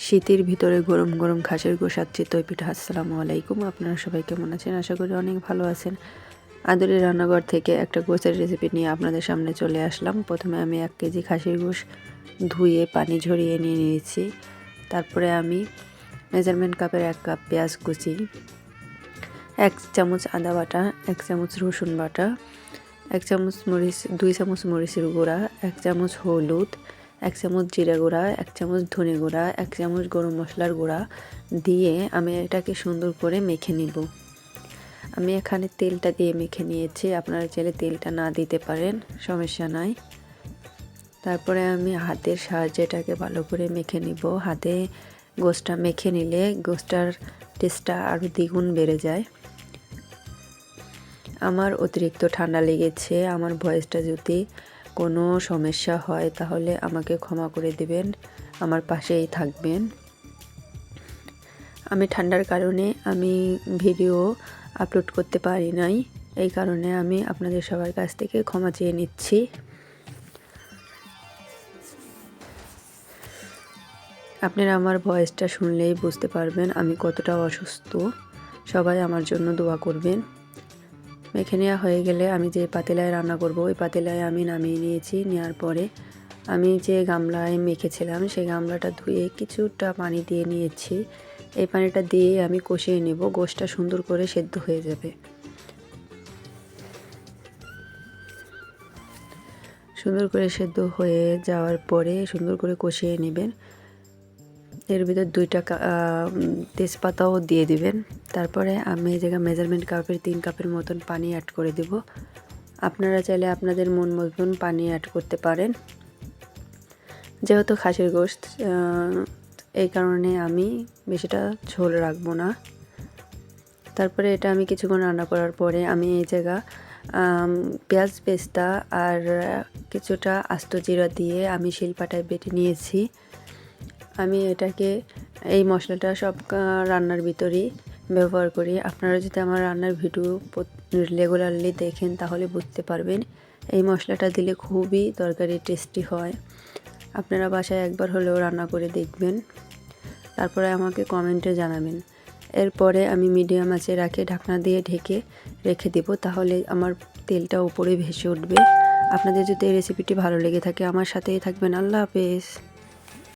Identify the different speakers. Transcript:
Speaker 1: শীতের ভিতরে গরম গরম খাসির গোশ আর চিতই পিঠা। আসসালামু আলাইকুম। আপনারা সবাই কেমন আছেন? আশা করি অনেক ভালো আছেন। আদুরি রান্নাঘর থেকে একটা গোশের রেসিপি নিয়ে আপনাদের সামনে চলে আসলাম। প্রথমে আমি 1 কেজি খাসির গোশ ধুয়ে পানি ঝরিয়ে নিয়ে নিয়েছি। তারপরে আমি মেজারমেন্ট কাপের 1 কাপ পেঁয়াজ কুচি, 1 চামচ আদা বাটা, 1 চামচ রসুন বাটা, 1 চামচ মরিচ, 2 চামচ মরিচের গুঁড়া, 1 চামচ হলুদ, 1 চামচ জিরা গুঁড়া, 1 চামচ ধনে গুঁড়া, 1 চামচ গরম মশলার গুঁড়া দিয়ে আমি এটাকে সুন্দর করে মেখে নিব। আমি এখানে তেলটা দিয়ে মেখে নিয়েছি, আপনারা চাইলে তেলটা না দিতে পারেন, সমস্যা নাই। তারপরে আমি হাতের সাহায্যে এটাকে ভালো করে মেখে নিব। হাতে গোশটা মেখে নিলে গোশটার টেস্টটা আরও দ্বিগুণ বেড়ে যায়। আমার অতিরিক্ত ঠান্ডা লেগেছে। আমার ভয়েসটা যদি কোনো সমস্যা হয় তাহলে আমাকে ক্ষমা করে দেবেন, আমার পাশেই থাকবেন। আমি ঠান্ডার কারণে আমি ভিডিও আপলোড করতে পারি নাই, এই কারণে আমি আপনাদের সবার কাছ থেকে ক্ষমা চেয়ে নিচ্ছি। আপনারা আমার ভয়েসটা শুনলেই বুঝতে পারবেন আমি কতটা অসুস্থ। সবাই আমার জন্য দোয়া করবেন। মেখে নেওয়া হয়ে গেলে আমি যে পাতিলায় রান্না করব ওই পাতিলায় আমি নামিয়ে নিয়েছি। নেওয়ার পরে আমি যে গামলায় মেখেছিলাম সেই গামলাটা ধুয়ে কিছুটা পানি দিয়ে নিয়েছি। এই পানিটা দিয়ে আমি কষিয়ে নেব, গোশটা সুন্দর করে সেদ্ধ হয়ে যাবে। সুন্দর করে সেদ্ধ হয়ে যাওয়ার পরে সুন্দর করে কষিয়ে নেবেন। এর ভিতর 2টা তেজপাতাও দিয়ে দিবেন। তারপরে আমি এই জায়গায় মেজারমেন্ট কাপের 3 কাপের মতন পানি অ্যাড করে দেব। আপনারা চাইলে আপনাদের মন মতন পানি অ্যাড করতে পারেন। যেহেতু খাসির গোশত, এই কারণে আমি বেশিটা ঝোল রাখবো না। তারপরে এটা আমি কিছুক্ষণ রান্না করার পরে আমি এই জায়গা পেঁয়াজ পেস্তা আর কিছুটা আস্ত জিরা দিয়ে আমি শিলপাটায় বেটে নিয়েছি। আমি এটাকে এই মশলাটা সব রান্নার ভিতরেই ব্যবহার করি। আপনারা যদি আমার রান্নার ভিডিও রেগুলারলি দেখেন তাহলে বুঝতে পারবেন এই মশলাটা দিলে খুবই তরকারি টেস্টি হয়। আপনারা বাসায় একবার হলেও রান্না করে দেখবেন, তারপরে আমাকে কমেন্টে জানাবেন। এরপরে আমি মিডিয়াম আঁচে ঢাকনা দিয়ে ঢেকে রেখে দেব, তাহলে আমার তেলটা উপরে ভেসে উঠবে। আপনাদের যদি এই রেসিপিটি ভালো লেগে থাকে আমার সাথেই থাকবেন। আল্লাহ হাফেজ।